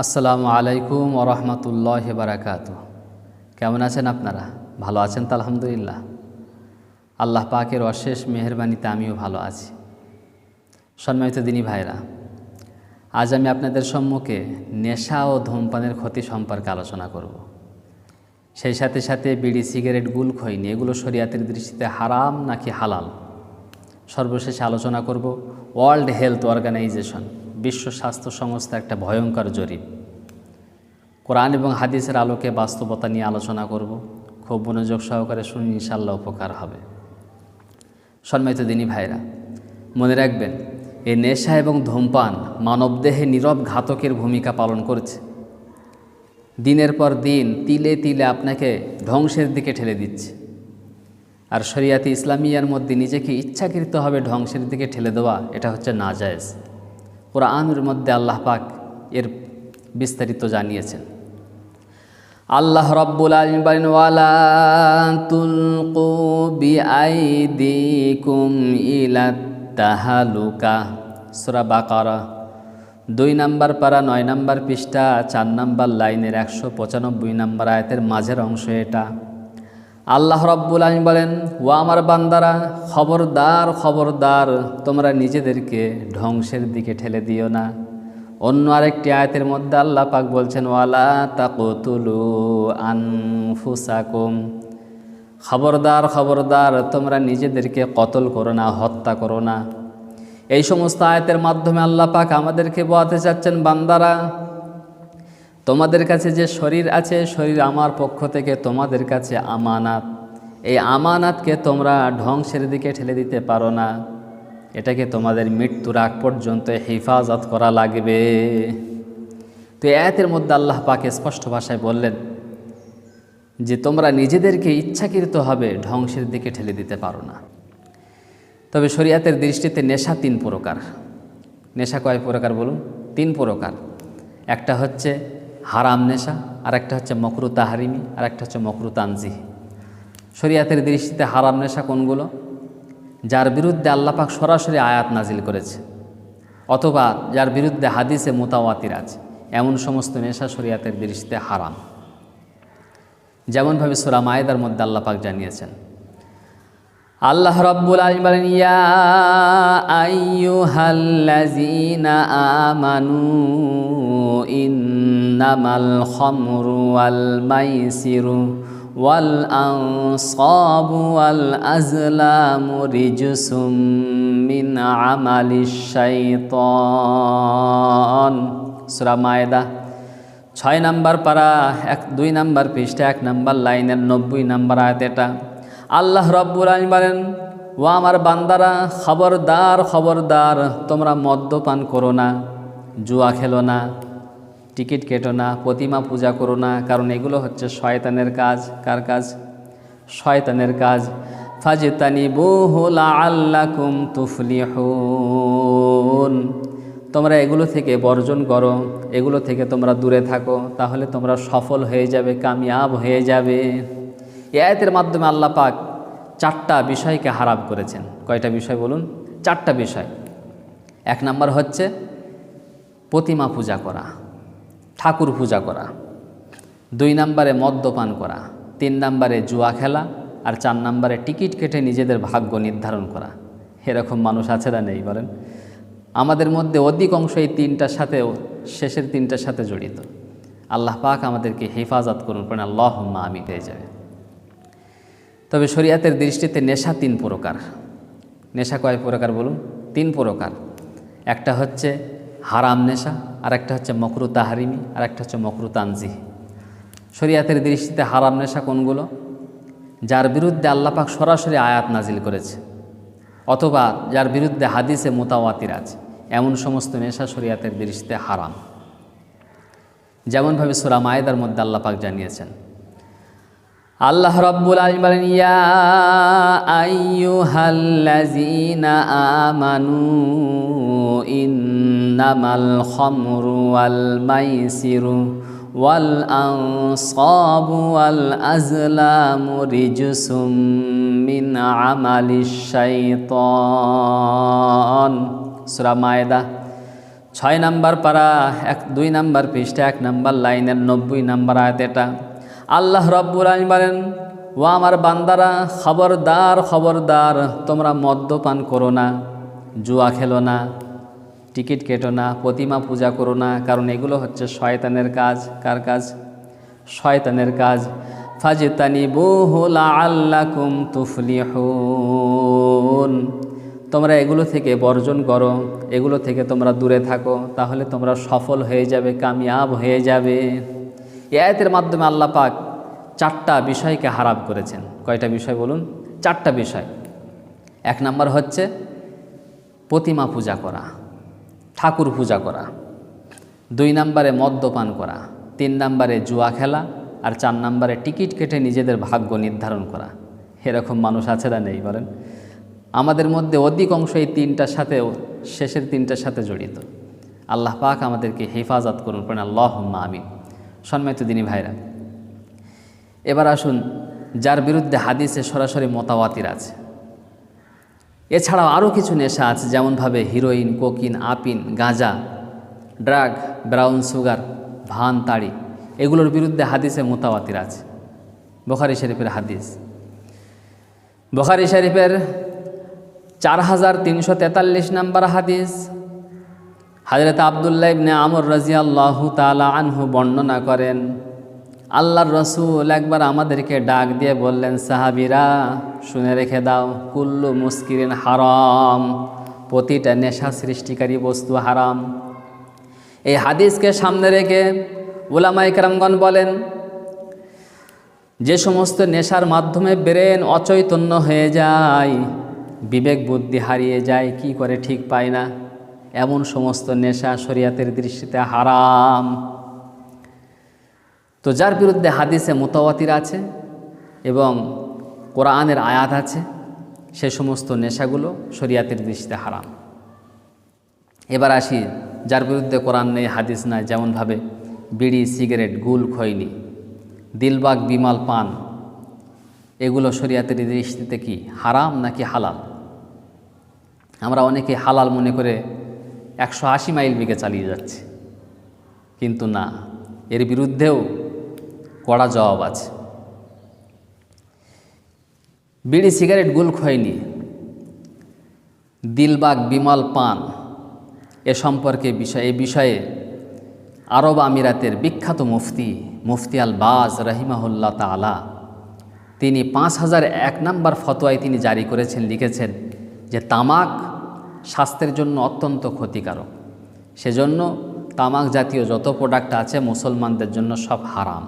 আসসালামু আলাইকুম ওরহমতুল্লাহি বারাকাতুহু। কেমন আছেন আপনারা? ভালো আছেন তো? আলহামদুলিল্লাহ। আল্লাহ পাকের অশেষ মেহেরবানিতে আমিও ভালো আছি। সম্মানিত দিনী ভাইরা, আজ আমি আপনাদের সম্মুখে নেশা ও ধূমপানের ক্ষতি সম্পর্কে আলোচনা করব। সেই সাথে সাথে বিড়ি, সিগারেট, গুলখৈনি এগুলো শরিয়াতের দৃষ্টিতে হারাম নাকি হালাল, সর্বশেষে আলোচনা করব ওয়ার্ল্ড হেলথ অর্গানাইজেশন, বিশ্ব স্বাস্থ্য সংস্থা একটা ভয়ঙ্কর জরিপ। কোরআন এবং হাদিসের আলোকে বাস্তবতা নিয়ে আলোচনা করব। খুব মনোযোগ সহকারে শুনি, ইনশাআল্লাহ উপকার হবে। সম্মানিত দিনী ভাইরা, মনে রাখবেন, এই নেশা এবং ধূমপান মানবদেহে নীরব ঘাতকের ভূমিকা পালন করছে। দিনের পর দিন তিলে তিলে আপনাকে ধ্বংসের দিকে ঠেলে দিচ্ছে। আর শরিয়াতে ইসলামিয়ার মধ্যে নিজেকে ইচ্ছাকৃতভাবে ধ্বংসের দিকে ঠেলে দেওয়া, এটা হচ্ছে নাজায়েজ। কোরআনের মধ্যে আল্লাহ পাক এর বিস্তারিত জানিয়েছেন। আল্লাহ রাব্বুল আলামিন বলেন, ওয়ালা তুলকু বিআইদিকুম ইলাত তাহালুকা, সূরা বাকারা 2 নম্বর পারা 9 নম্বর পৃষ্ঠা 4 নম্বর লাইনের 195 নম্বর আয়াতের মাঝের অংশ এটা। আল্লাহ রাব্বুল আলামিন বলেন, ও আমার বান্দারা, খবরদার খবরদার, তোমরা নিজেদেরকে ধ্বংসের দিকে ঠেলে দিও না। অন্য আরেকটি আয়াতের মধ্যে আল্লাহ পাক বলছেন, ওয়ালা তাকতুলু আনফুসাকুম, খবরদার খবরদার, তোমরা নিজেদেরকে কতল করো না, হত্যা করো না। এই সমস্ত আয়াতের মাধ্যমে আল্লাহ পাক আমাদেরকে বলতে চাচ্ছেন, বান্দারা, তোমাদের কাছে যে শরীর আছে, শরীর আমার পক্ষ থেকে তোমাদের কাছে আমানাত। এই আমানাতকে তোমরা ধ্বংসের দিকে ঠেলে দিতে পারো না। এটাকে তোমাদের মৃত্যুর আগ পর্যন্ত হেফাজত করা লাগবে। তো এই আয়াতের মধ্যে আল্লাহ পাক স্পষ্ট ভাষায় বললেন যে তোমরা নিজেদেরকে ইচ্ছাকৃতভাবে ধ্বংসের দিকে ঠেলে দিতে পারো না। তবে শরিয়াতের দৃষ্টিতে নেশা 3 প্রকার। নেশা কয় প্রকার বলুন? 3 প্রকার। একটা হচ্ছে হারাম নেশা, আর একটা হচ্ছে মকরু তাহারিমি, আর একটা হচ্ছে মকরু তানজিহ। শরিয়াতের দৃষ্টিতে হারাম নেশা কোনগুলো? যার বিরুদ্ধে আল্লাহ পাক সরাসরি আয়াত নাজিল করেছে, অথবা যার বিরুদ্ধে হাদিসে মুতাওয়াতির আছে, এমন সমস্ত নেশা শরিয়াতের দৃষ্টিতে হারাম। যেমনভাবে সূরা মায়েদার মধ্যে আল্লাহ পাক জানিয়েছেন, আল্লাহ রাব্বুল আলামিন বলেন, ইয়া আইয়ুহাল্লাযীনা আমানু ইন্নামাল খামরু ওয়াল মাইসিরু ওয়াল আনসাবু ওয়াল আজলামু রিজসুম মিন আমালিশ শাইতান। সূরা মায়েদা 6 নম্বর পারা 2 নম্বর পৃষ্ঠা 1 নম্বর লাইনের 90 নম্বর আয়াত এটা। আল্লাহ রাব্বুল আলামিন বলেন, ও আমার বান্দারা, খবরদার খবরদার, তোমরা মদ্যপান করো না, জুয়া খেলো না, টিকিট কেটো না, প্রতিমা পূজা করো না, কারণ এগুলো হচ্ছে শয়তানের কাজ। কার কাজ? শয়তানের কাজ। ফাজতানিবুহু লাআল্লাকুম তুফলিহুন, তোমরা এগুলো থেকে বর্জন করো, এগুলো থেকে তোমরা দূরে থাকো, তাহলে তোমরা সফল হয়ে যাবে, কামিয়াব হয়ে যাবে। এই আয়াতের মাধ্যমে আল্লাহ পাক 4টা বিষয়কে হারাম করেছেন। কয়টা বিষয় বলুন? 4টা বিষয়। 1 নম্বর হচ্ছে প্রতিমা পূজা করা, ঠাকুর পূজা করা। 2 নম্বরে মদ্যপান করা। 3 নম্বরে জুয়া খেলা। আর 4 নম্বরে টিকিট কেটে নিজেদের ভাগ্য নির্ধারণ করা। এরকম মানুষ আছে না নেই বলেন? আমাদের মধ্যে অধিকাংশ এই 3টার সাথে, শেষের 3টার সাথে জড়িত। আল্লাহ পাক আমাদেরকে হেফাজত করুন, পড়েন আল্লাহুম্মা আমিন হয়ে যাবে। তবে শরিয়াতের দৃষ্টিতে নেশা 3 প্রকার। নেশা কয় প্রকার বলুন? 3 প্রকার। একটা হচ্ছে হারাম নেশা, আর একটা হচ্ছে মকরু তাহারিমি, আর একটা হচ্ছে মকরু তানজিহ। শরিয়াতের দৃষ্টিতে হারাম নেশা কোনগুলো? যার বিরুদ্ধে আল্লাহ পাক সরাসরি আয়াত নাজিল করেছে, অথবা যার বিরুদ্ধে হাদিসে মুতাওয়াতির আছে, এমন সমস্ত নেশা শরিয়াতের দৃষ্টিতে হারাম। যেমনভাবে সূরা মায়েদার মধ্যে আল্লাহ পাক জানিয়েছেন, আল্লাহ রাব্বুল আলামিন বলেন, ইয়া আইয়ুহাল্লাযীনা আমানু ইন্নামাল খামরু ওয়াল মাইসিরু ওয়াল আনসাবু ওয়াল আজলামু রিজসুম মিন আমালিশ শাইতান। সূরা মায়েদা 6 নাম্বার পারা 2 নাম্বার পৃষ্ঠা 1 নাম্বার লাইনের 90 নাম্বার আয়াত এটা। আল্লাহ রব্বুল আলামিন বলেন, ও আমার বান্দারা, খবরদার খবরদার, তোমরা মদ্যপান করো না, জুয়া খেলো না, টিকিট কেটো না, প্রতিমা পূজা করো না, কারণ এগুলো হচ্ছে শয়তানের কাজ। কার কাজ? শয়তানের কাজ। ফাজতানিবুহু লাআল্লাকুম তুফলিহুন, তোমরা এগুলো থেকে বর্জন করো, এগুলো থেকে তোমরা দূরে থাকো, তাহলে তোমরা সফল হয়ে যাবে, কামিয়াব হয়ে যাবে। এই আয়াতের মাধ্যমে আল্লাহ পাক 4টা বিষয়কে হারাম করেছেন। কয়টা বিষয় বলুন? 4টা বিষয়। 1 নাম্বার হচ্ছে প্রতিমা পূজা করা, ঠাকুর পূজা করা। 2 নাম্বারে মদ্যপান করা। 3 নাম্বারে জুয়া খেলা। আর 4 নাম্বারে টিকিট কেটে নিজেদের ভাগ্য নির্ধারণ করা। এরকম মানুষ আছে না নেই বলেন? আমাদের মধ্যে অধিকাংশ এই 3টার সাথে, শেষের 3টার সাথে জড়িত। আল্লাহ পাক আমাদেরকে হেফাজত করুন, পড়েন আল্লাহুম্মা আমিন। সম্মানিত দিনী ভাইরা, এবার আসুন যার বিরুদ্ধে হাদিসে সরাসরি মোতাওয়াতির আছে। এছাড়াও আরও কিছু নেশা আছে, যেমনভাবে হিরোইন, কোকিন, আপিন, গাঁজা, ড্রাগ, ব্রাউন সুগার, ভান, তাড়ি, এগুলোর বিরুদ্ধে হাদিসে মোতাওয়াতির আছে। বুখারী শরীফের হাদিস, বুখারী শরীফের 4343 নাম্বার হাদিস। হযরত আব্দুল্লাহ ইবনে আমর রাদিয়াল্লাহু তাআলা আনহু বর্ণনা করেন, আল্লাহর রসুল একবার আমাদেরকে ডাক দিয়ে বললেন, সাহাবীরা শুনে রেখে দাও, কুল্লু মুস্কিরিন হারাম, প্রতিটা নেশা সৃষ্টিকারী বস্তু হারাম। এই হাদিসকে সামনে রেখে উলামায়ে কেরামগণ বলেন, যে সমস্ত নেশার মাধ্যমে ব্রেন অচৈতন্য হয়ে যায়, বিবেক বুদ্ধি হারিয়ে যায়, কি করে ঠিক পায় না, এমন সমস্ত নেশা শরীয়তের দৃষ্টিতে হারাম। তো যার বিরুদ্ধে হাদিসে মুতাওয়াতির আছে এবং কোরআনের আয়াত আছে, সে সমস্ত নেশাগুলো শরীয়তের দৃষ্টিতে হারাম। এবার আসি যার বিরুদ্ধে কোরআন নেই, হাদিস নাই, যেমনভাবে বিড়ি, সিগারেট, গুল, খৈনি, দিলবাগ, বিমল, পান, এগুলো শরীয়তের দৃষ্টিতে কি হারাম নাকি হালাল? আমরা অনেকে হালাল মনে করে 180 মাইল বেগে চালিয়ে যাচ্ছে, কিন্তু না, এর বিরুদ্ধেও কড়া জবাব আছে। বিড়ি, সিগারেট, গুল, খৈনি, দিলবাগ, বিমল, পান, এ সম্পর্কে এই বিষয়ে আরব আমিরাতের বিখ্যাত মুফতি আল বাজ রাহিমাহুল্লাহ তাআলা, তিনি 5001 নাম্বার ফতোয়ায় তিনি জারি করেছেন, লিখেছেন যে তামাক স্বাস্থ্যের জন্য অত্যন্ত ক্ষতিকারক, সেজন্য তামাক জাতীয় যত প্রোডাক্ট আছে মুসলমানদের জন্য সব হারাম।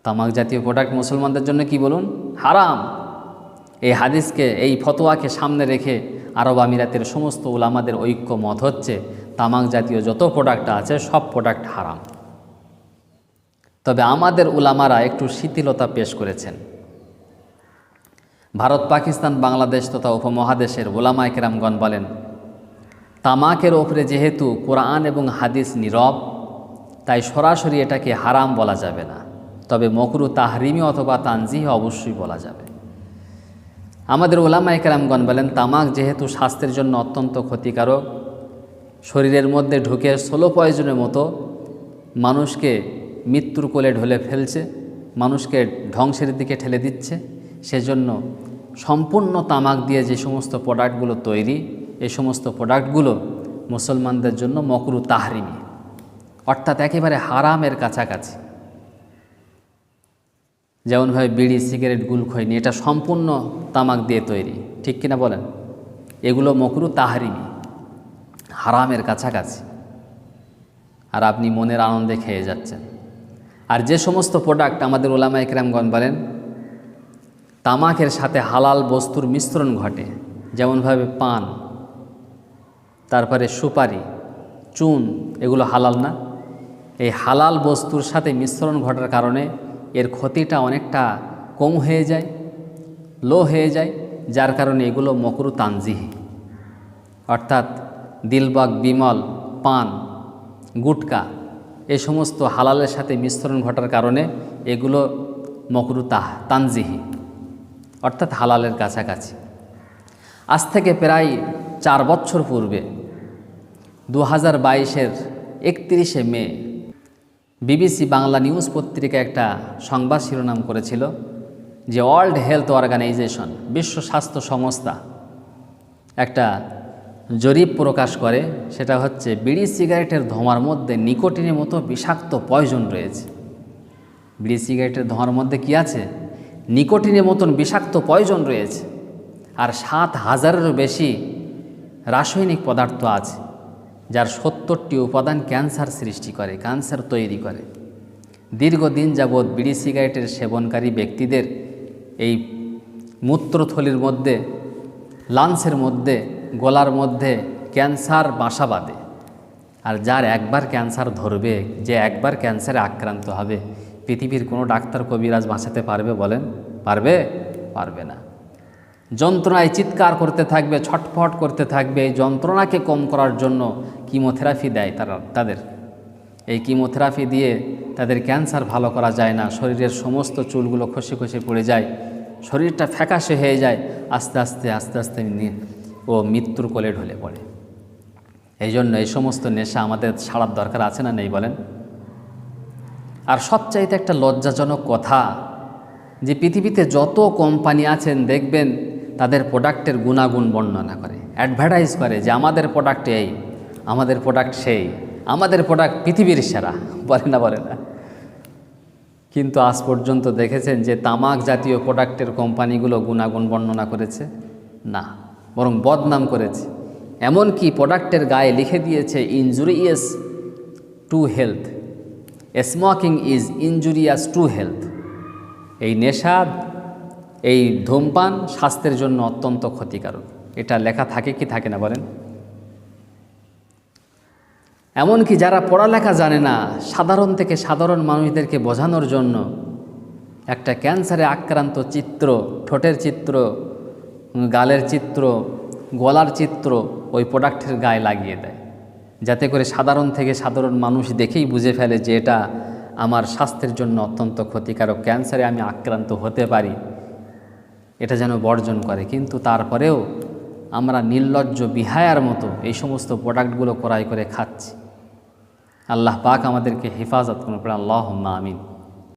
তামাক জাতীয় প্রোডাক্ট মুসলমানদের জন্য কি বলুন? হারাম। এই হাদিসকে, এই ফতোয়াকে সামনে রেখে আরব আমিরাতের সমস্ত উলামাদের ঐক্য মত হচ্ছে তামাক জাতীয় যত প্রোডাক্ট আছে সব প্রোডাক্ট হারাম। তবে আমাদের উলামারা একটু শিথিলতা পেশ করেছেন। ভারত, পাকিস্তান, বাংলাদেশ তথা উপমহাদেশের উলামায়ে কেরামগণ বলেন, তামাকের ওপরে যেহেতু কোরআন এবং হাদিস নীরব, তাই সরাসরি এটাকে হারাম বলা যাবে না, তবে মকরু তাহরিমি অথবা তানজিহ অবশ্যই বলা যাবে। আমাদের উলামায়ে কেরামগণ বলেন, তামাক যেহেতু স্বাস্থ্যের জন্য অত্যন্ত ক্ষতিকারক, শরীরের মধ্যে ঢুকে স্লো পয়জনের মতো মানুষকে মৃত্যুর কোলে ঢলে ফেলছে, মানুষকে ধ্বংসের দিকে ঠেলে দিচ্ছে, সেজন্য সম্পূর্ণ তামাক দিয়ে যে সমস্ত প্রোডাক্টগুলো তৈরি, এই সমস্ত প্রোডাক্টগুলো মুসলমানদের জন্য মকরু তাহরিমি, অর্থাৎ একেবারে হারামের কাছাকাছি। যেমনভাবে বিড়ি, সিগারেট, গুল, খৈনি, এটা সম্পূর্ণ তামাক দিয়ে তৈরি, ঠিক কিনা বলেন? এগুলো মকরু তাহরিমি, হারামের কাছাকাছি, আর আপনি মনের আনন্দে খেয়ে যাচ্ছেন। আর যে সমস্ত প্রোডাক্ট আমাদের উলামায়ে কেরামগণ বলেন তামাকের সাথে হালাল বস্তুর মিশ্রণ ঘটে, যেমনভাবে পান, তারপরে সুপারি, চুন, এগুলো হালাল না। এই হালাল বস্তুর সাথে মিশ্রণ ঘটার কারণে এর ক্ষতিটা অনেকটা কম হয়ে যায়, লো হয়ে যায়, যার কারণে এগুলো মকরু তানজিহি, অর্থাৎ দিলবাগ, বিমল, পান, গুটকা, এই সমস্ত হালালের সাথে মিশ্রণ ঘটার কারণে এগুলো মকরু তানজিহি, অর্থাৎ হালালের কাছাকাছি। আজ থেকে প্রায় 4 বছর পূর্বে 2022-এর 31শে মে বিবিসি বাংলা নিউজ পত্রিকা একটা সংবাদ শিরোনাম করেছিল যে ওয়ার্ল্ড হেলথ অর্গানাইজেশন, বিশ্ব স্বাস্থ্য সংস্থা একটা জরিপ প্রকাশ করে। সেটা হচ্ছে বিড়ি সিগারেটের ধোঁয়ার মধ্যে নিকোটিনের মতো বিষাক্ত পয়জন রয়েছে। বিড়ি সিগারেটের ধোঁয়ার মধ্যে কি আছে? নিকোটিনের মতন বিষাক্ত পয়জন রয়েছে। আর 7,000-এরও বেশি রাসায়নিক পদার্থ আছে, যার 70টি উপাদান ক্যান্সার সৃষ্টি করে, ক্যান্সার তৈরি করে। দীর্ঘদিন যাবৎ বিড়ি সিগারেটের সেবনকারী ব্যক্তিদের এই মূত্রথলির মধ্যে, লাংসের মধ্যে, গলার মধ্যে ক্যান্সার বাসা বাঁধে। আর যার একবার ক্যান্সার ধরবে, যে একবার ক্যান্সারে আক্রান্ত হবে, পৃথিবীর কোনো ডাক্তার কবিরাজ বাঁচাতে পারবে বলেন? পারবে? পারবে না। যন্ত্রণায় চিৎকার করতে থাকবে, ছটফট করতে থাকবে। এই যন্ত্রণাকে কম করার জন্য কিমোথেরাপি দেয় তাদের। এই কিমোথেরাপি দিয়ে তাদের ক্যান্সার ভালো করা যায় না। শরীরের সমস্ত চুলগুলো খসে খসে পড়ে যায়, শরীরটা ফ্যাকাশে হয়ে যায়। আস্তে আস্তে আস্তে আস্তে ও মৃত্যুর কোলে ঢলে পড়ে। এই জন্য এই সমস্ত নেশা আমাদের ছাড়ার দরকার আছে না নেই বলেন? আর সবচাইতে একটা লজ্জাজনক কথা যে পৃথিবীতে যত কোম্পানি আছেন দেখবেন তাদের প্রোডাক্টের গুণাগুণ বর্ণনা করে, অ্যাডভার্টাইজ করে যে আমাদের প্রোডাক্ট এই, আমাদের প্রোডাক্ট সেই, আমাদের প্রোডাক্ট পৃথিবীর সেরা, বলে না? বলে না। কিন্তু আজ পর্যন্ত দেখেছেন যে তামাক জাতীয় প্রোডাক্টের কোম্পানিগুলো গুণাগুণ বর্ণনা করেছে? না, বরং বদনাম করেছে। এমনকি প্রোডাক্টের গায়ে লিখে দিয়েছে injurious to health, smoking is injurious to health. এই নেশা, এই ধূমপান স্বাস্থ্যের জন্য অত্যন্ত ক্ষতিকারক। এটা লেখা থাকে কি থাকে না বলেন? এমনকি যারা পড়ালেখা জানে না, সাধারণ থেকে সাধারণ মানুষদেরকে বোঝানোর জন্য একটা ক্যান্সারে আক্রান্ত চিত্র, ঠোঁটের চিত্র, গালের চিত্র, গলার চিত্র ওই প্রোডাক্টের গায়ে লাগিয়ে দেয়, যাতে করে সাধারণ থেকে সাধারণ মানুষ দেখেই বুঝে ফেলে যে এটা আমার স্বাস্থ্যের জন্য অত্যন্ত ক্ষতিকারক, ক্যান্সারে আমি আক্রান্ত হতে পারি, এটা যেন বর্জন করে। কিন্তু তারপরেও আমরা নির্লজ্জ বিহায়ার মতো এই সমস্ত প্রোডাক্টগুলো ক্রয় করে খাচ্ছি। আল্লাহ পাক আমাদেরকে হেফাজত করুন, আল্লাহুম্মা আমিন।